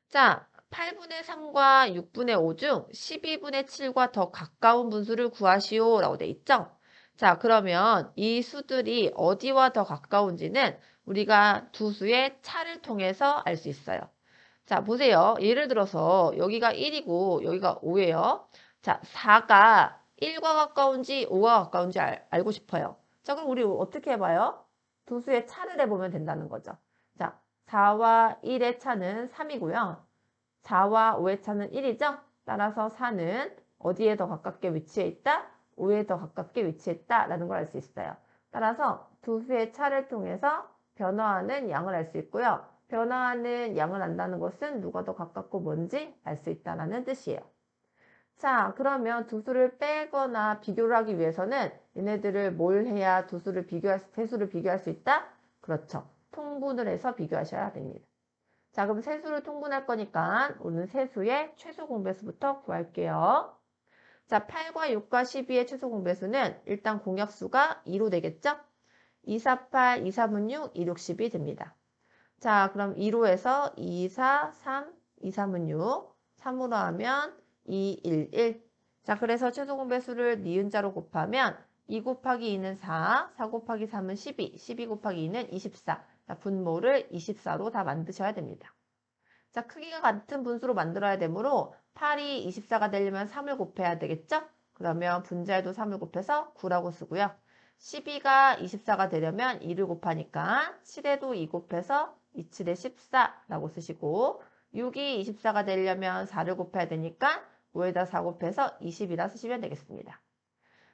자, 8분의 3과 6분의 5 중 12분의 7과 더 가까운 분수를 구하시오 라고 돼 있죠? 자, 그러면 이 수들이 어디와 더 가까운지는 우리가 두 수의 차를 통해서 알 수 있어요. 자, 보세요. 예를 들어서 여기가 1이고 여기가 5예요. 자, 4가 1과 가까운지 5와 가까운지 알고 싶어요. 자, 그럼 우리 어떻게 해봐요? 두 수의 차를 해보면 된다는 거죠. 자, 4와 1의 차는 3이고요. 4와 5의 차는 1이죠? 따라서 4는 어디에 더 가깝게 위치해 있다? 5에 더 가깝게 위치했다 라는 걸 알 수 있어요. 따라서 두 수의 차를 통해서 변화하는 양을 알 수 있고요. 변화하는 양을 안다는 것은 누가 더 가깝고 뭔지 알 수 있다는 뜻이에요. 자, 그러면 두 수를 빼거나 비교를 하기 위해서는 얘네들을 뭘 해야 세 수를 비교할 수 있다? 그렇죠. 통분을 해서 비교하셔야 됩니다. 자, 그럼 세수를 통분할 거니까 오늘 세수의 최소 공배수부터 구할게요. 자, 8과 6과 12의 최소 공배수는 일단 공약수가 2로 되겠죠? 2, 4, 8, 2, 3은 6, 2, 6, 10이 됩니다. 자, 그럼 2로 해서 2, 4, 3, 2, 3은 6, 3으로 하면 2, 1, 1. 자, 그래서 최소 공배수를 니은자로 곱하면 2 곱하기 2는 4, 4 곱하기 3은 12, 12 곱하기 2는 24. 자, 분모를 24로 다 만드셔야 됩니다. 자, 크기가 같은 분수로 만들어야 되므로 8이 24가 되려면 3을 곱해야 되겠죠? 그러면 분자에도 3을 곱해서 9라고 쓰고요. 12가 24가 되려면 2를 곱하니까 7에도 2 곱해서 2, 7에 14라고 쓰시고 6이 24가 되려면 4를 곱해야 되니까 5에다 4 곱해서 20이라 쓰시면 되겠습니다.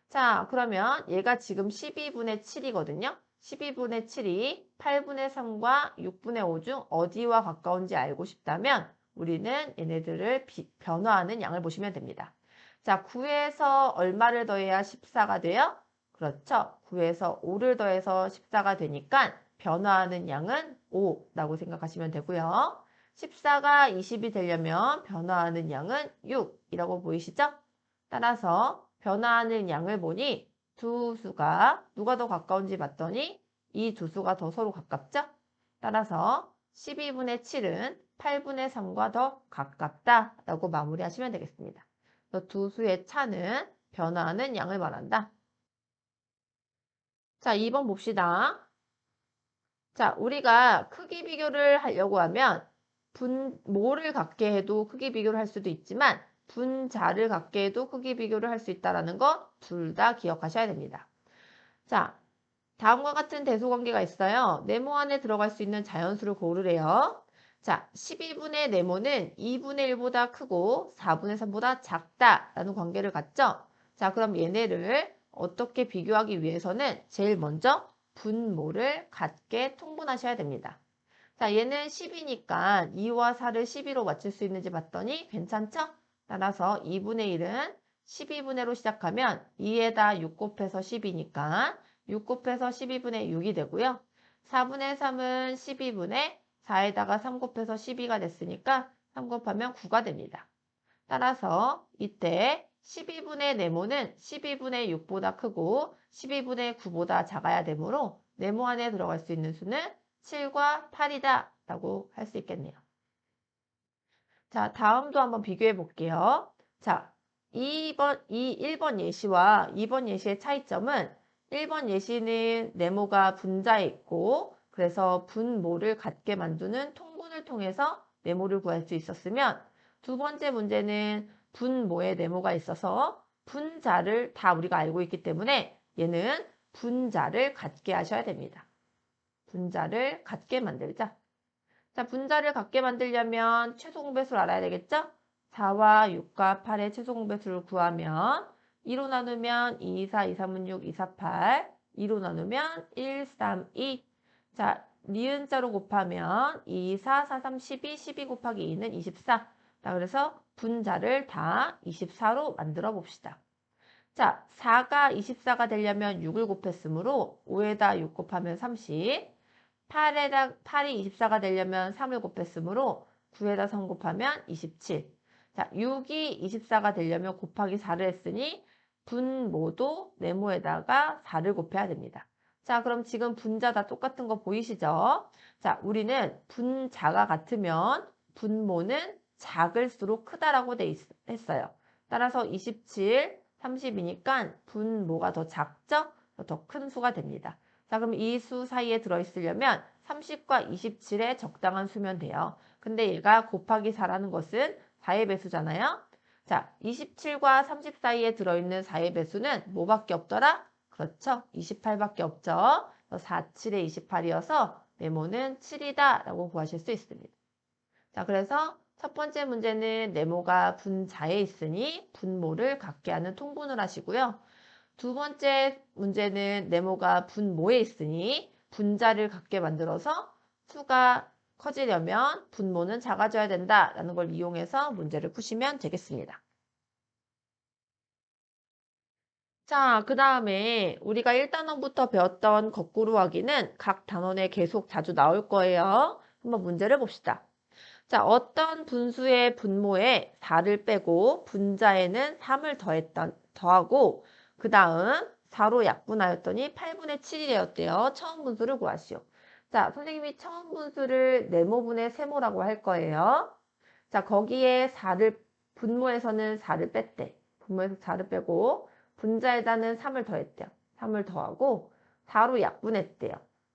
자, 그러면 얘가 지금 12분의 7이거든요. 12분의 7이 8분의 3과 6분의 5 중 어디와 가까운지 알고 싶다면 우리는 얘네들을 변화하는 양을 보시면 됩니다. 자, 9에서 얼마를 더해야 14가 돼요? 그렇죠. 9에서 5를 더해서 14가 되니까 변화하는 양은 5라고 생각하시면 되고요. 14가 20이 되려면 변화하는 양은 6이라고 보이시죠? 따라서 변화하는 양을 보니 두 수가 누가 더 가까운지 봤더니 이 두 수가 더 서로 가깝죠? 따라서 12분의 7은 8분의 3과 더 가깝다라고 마무리하시면 되겠습니다. 두 수의 차는 변화하는 양을 말한다. 자, 2번 봅시다. 자, 우리가 크기 비교를 하려고 하면 모를 갖게 해도 크기 비교를 할 수도 있지만 분자를 갖게 해도 크기 비교를 할 수 있다는 거 둘 다 기억하셔야 됩니다. 자, 다음과 같은 대소관계가 있어요. 네모 안에 들어갈 수 있는 자연수를 고르래요. 자, 12분의 네모는 2분의 1보다 크고 4분의 3보다 작다라는 관계를 갖죠. 자, 그럼 얘네를 어떻게 비교하기 위해서는 제일 먼저 분모를 같게 통분하셔야 됩니다. 자, 얘는 10이니까 2와 4를 12로 맞출 수 있는지 봤더니 괜찮죠? 따라서 2분의 1은 12분의로 시작하면 2에다 6 곱해서 10이니까 6 곱해서 12분의 6이 되고요. 4분의 3은 12분의 4에다가 3 곱해서 12가 됐으니까 3 곱하면 9가 됩니다. 따라서 이때 12분의 네모는 12분의 6보다 크고 12분의 9보다 작아야 되므로 네모 안에 들어갈 수 있는 수는 7과 8이다 라고 할 수 있겠네요. 자, 다음도 한번 비교해 볼게요. 자, 1번 예시와 2번 예시의 차이점은 1번 예시는 네모가 분자에 있고 그래서 분모를 같게 만드는 통분을 통해서 네모를 구할 수 있었으면 두 번째 문제는 분모에 네모가 있어서 분자를 다 우리가 알고 있기 때문에 얘는 분자를 같게 하셔야 됩니다. 분자를 같게 만들자. 자, 분자를 같게 만들려면 최소 공배수를 알아야 되겠죠? 4와 6과 8의 최소 공배수를 구하면 2로 나누면 2, 4, 2, 3은 6, 2, 4, 8. 2로 나누면 1, 3, 2. 자, 니은자로 곱하면 2, 4, 4, 3, 12, 12 곱하기 2는 24. 자, 그래서 분자를 다 24로 만들어 봅시다. 자, 4가 24가 되려면 6을 곱했으므로 5에다 6 곱하면 30. 8이 24가 되려면 3을 곱했으므로 9에다 3 곱하면 27. 자, 6이 24가 되려면 곱하기 4를 했으니 분모도 네모에다가 4를 곱해야 됩니다. 자, 그럼 지금 분자 다 똑같은 거 보이시죠? 자, 우리는 분자가 같으면 분모는 작을수록 크다라고 했어요. 따라서 27, 30이니까 분모가 더 작죠? 더 큰 수가 됩니다. 자, 그럼 이 수 사이에 들어있으려면 30과 27의 적당한 수면 돼요. 근데 얘가 곱하기 4라는 것은 4의 배수잖아요. 자, 27과 30 사이에 들어있는 4의 배수는 뭐밖에 없더라? 그렇죠. 28밖에 없죠. 4, 7에 28이어서 네모는 7이다 라고 구하실 수 있습니다. 자, 그래서 첫 번째 문제는 네모가 분자에 있으니 분모를 갖게 하는 통분을 하시고요. 두 번째 문제는 네모가 분모에 있으니 분자를 갖게 만들어서 수가 커지려면 분모는 작아져야 된다라는 걸 이용해서 문제를 푸시면 되겠습니다. 자, 그 다음에 우리가 1단원부터 배웠던 거꾸로 하기는 각 단원에 계속 자주 나올 거예요. 한번 문제를 봅시다. 자, 어떤 분수의 분모에 4를 빼고 분자에는 3을 더하고 그 다음 4로 약분하였더니 8분의 7이 되었대요. 처음 분수를 구하시오. 자, 선생님이 처음 분수를 네모분의 세모라고 할 거예요. 자, 거기에 4를 분모에서는 4를 뺐대. 분모에서 4를 빼고 분자에다는 3을 더했대요. 3을 더하고 4로 약분했대요.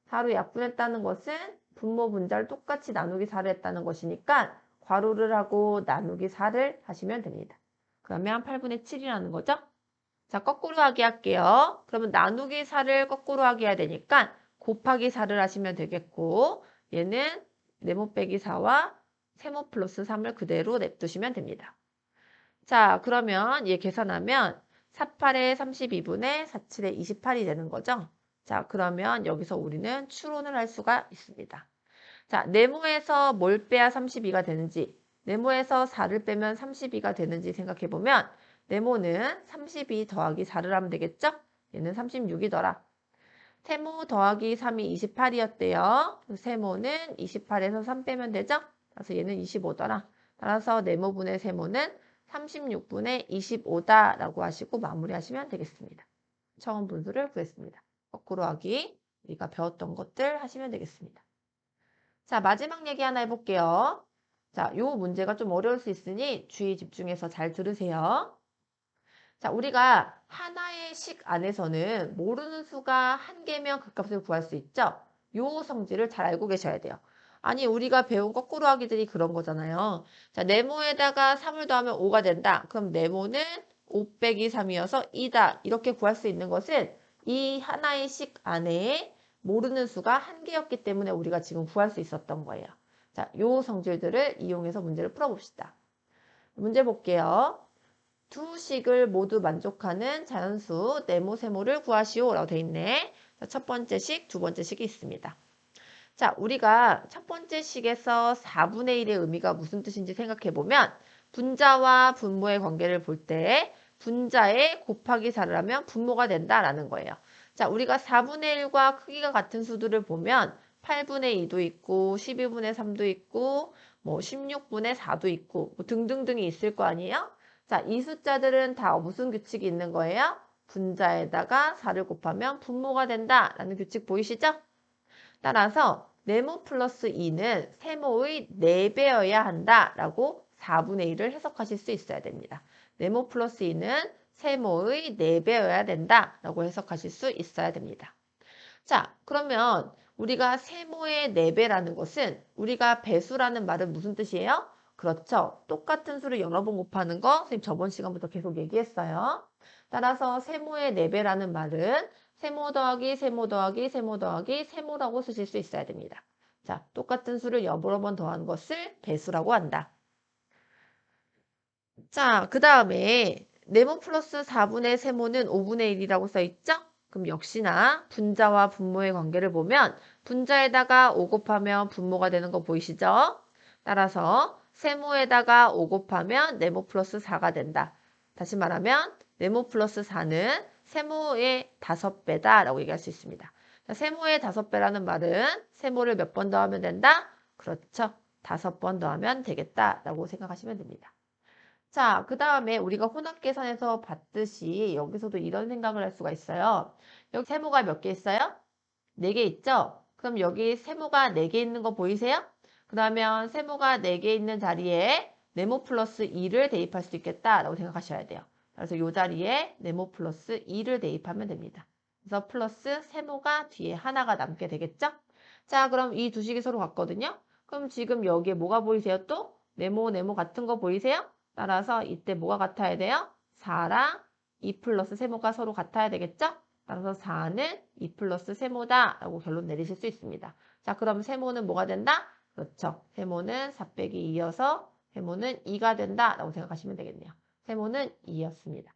4로 약분했다는 것은 분모 분자를 똑같이 나누기 4를 했다는 것이니까 괄호를 하고 나누기 4를 하시면 됩니다. 그러면 8분의 7이라는 거죠. 자, 거꾸로 하기 할게요. 그러면 나누기 4를 거꾸로 하기 해야 되니까 곱하기 4를 하시면 되겠고 얘는 네모 빼기 4와 세모 플러스 3을 그대로 냅두시면 됩니다. 자, 그러면 얘 계산하면 48에 32분의 47에 28이 되는 거죠. 자, 그러면 여기서 우리는 추론을 할 수가 있습니다. 자, 네모에서 뭘 빼야 32가 되는지, 네모에서 4를 빼면 32가 되는지 생각해보면 네모는 32 더하기 4를 하면 되겠죠? 얘는 36이더라. 세모 더하기 3이 28이었대요. 세모는 28에서 3 빼면 되죠? 그래서 얘는 25더라. 따라서 네모분의 세모는 36분의 25다라고 하시고 마무리하시면 되겠습니다. 처음 분수를 구했습니다. 거꾸로 하기 우리가 배웠던 것들 하시면 되겠습니다. 자, 마지막 얘기 하나 해볼게요. 자, 요 문제가 좀 어려울 수 있으니 주의 집중해서 잘 들으세요. 자, 우리가 하나의 식 안에서는 모르는 수가 한 개면 그 값을 구할 수 있죠? 요 성질을 잘 알고 계셔야 돼요. 아니, 우리가 배운 거꾸로 하기들이 그런 거잖아요. 자, 네모에다가 3을 더하면 5가 된다. 그럼 네모는 5 빼기 3이어서 2다. 이렇게 구할 수 있는 것은 이 하나의 식 안에 모르는 수가 한 개였기 때문에 우리가 지금 구할 수 있었던 거예요. 자, 요 성질들을 이용해서 문제를 풀어봅시다. 문제 볼게요. 두 식을 모두 만족하는 자연수 네모 세모를 구하시오 라고 돼 있네. 자, 첫 번째 식, 두 번째 식이 있습니다. 자, 우리가 첫 번째 식에서 4분의 1의 의미가 무슨 뜻인지 생각해 보면 분자와 분모의 관계를 볼 때 분자에 곱하기 4를 하면 분모가 된다라는 거예요. 자, 우리가 4분의 1과 크기가 같은 수들을 보면 8분의 2도 있고 12분의 3도 있고 뭐 16분의 4도 있고 뭐 등등등이 있을 거 아니에요? 자, 이 숫자들은 다 무슨 규칙이 있는 거예요? 분자에다가 4를 곱하면 분모가 된다라는 규칙 보이시죠? 따라서 네모 플러스 2는 세모의 4배여야 한다라고 4분의 1을 해석하실 수 있어야 됩니다. 네모 플러스 2는 세모의 4배여야 된다라고 해석하실 수 있어야 됩니다. 자, 그러면 우리가 세모의 4배라는 것은 우리가 배수라는 말은 무슨 뜻이에요? 그렇죠. 똑같은 수를 여러 번 곱하는 거 선생님 저번 시간부터 계속 얘기했어요. 따라서 세모의 4배라는 말은 세모 더하기 세모 더하기 세모 더하기 세모라고 쓰실 수 있어야 됩니다. 자, 똑같은 수를 여러 번 더한 것을 배수라고 한다. 자, 그 다음에 네모 플러스 4분의 세모는 5분의 1이라고 써있죠? 그럼 역시나 분자와 분모의 관계를 보면 분자에다가 5 곱하면 분모가 되는 거 보이시죠? 따라서 세모에다가 5 곱하면 네모 플러스 4가 된다. 다시 말하면 네모 플러스 4는 세모의 5배다 라고 얘기할 수 있습니다. 자, 세모의 5배라는 말은 세모를 몇 번 더하면 된다? 그렇죠. 5번 더하면 되겠다 라고 생각하시면 됩니다. 자, 그 다음에 우리가 혼합계산에서 봤듯이 여기서도 이런 생각을 할 수가 있어요. 여기 세모가 몇 개 있어요? 4개 있죠? 그럼 여기 세모가 4개 있는 거 보이세요? 그러면 세모가 4개 있는 자리에 네모 플러스 2를 대입할 수 있겠다라고 생각하셔야 돼요. 그래서 이 자리에 네모 플러스 2를 대입하면 됩니다. 그래서 플러스 세모가 뒤에 하나가 남게 되겠죠? 자, 그럼 이 두 식이 서로 같거든요? 그럼 지금 여기에 뭐가 보이세요 또? 네모, 네모 같은 거 보이세요? 따라서 이때 뭐가 같아야 돼요? 4랑 2 플러스 세모가 서로 같아야 되겠죠? 따라서 4는 2 플러스 세모다 라고 결론 내리실 수 있습니다. 자, 그럼 세모는 뭐가 된다? 그렇죠. 세모는 4 빼기 2여서 세모는 2가 된다 라고 생각하시면 되겠네요. 세모는 2였습니다.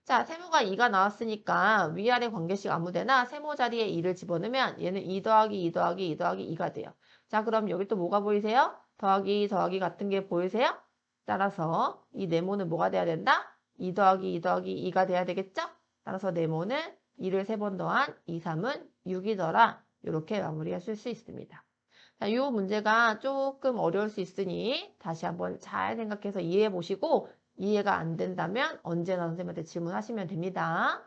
자, 세모가 2가 나왔으니까 위아래 관계식 아무데나 세모 자리에 2를 집어넣으면 얘는 2 더하기 2 더하기 2 더하기 2가 돼요. 자, 그럼 여기 또 뭐가 보이세요? 더하기 더하기 같은 게 보이세요? 따라서 이 네모는 뭐가 돼야 된다? 2 더하기 2 더하기 2가 돼야 되겠죠? 따라서 네모는 2를 3번 더한 2, 3은 6이더라. 이렇게 마무리하실 수 있습니다. 자, 이 문제가 조금 어려울 수 있으니 다시 한번 잘 생각해서 이해해 보시고 이해가 안 된다면 언제나 선생님한테 질문하시면 됩니다.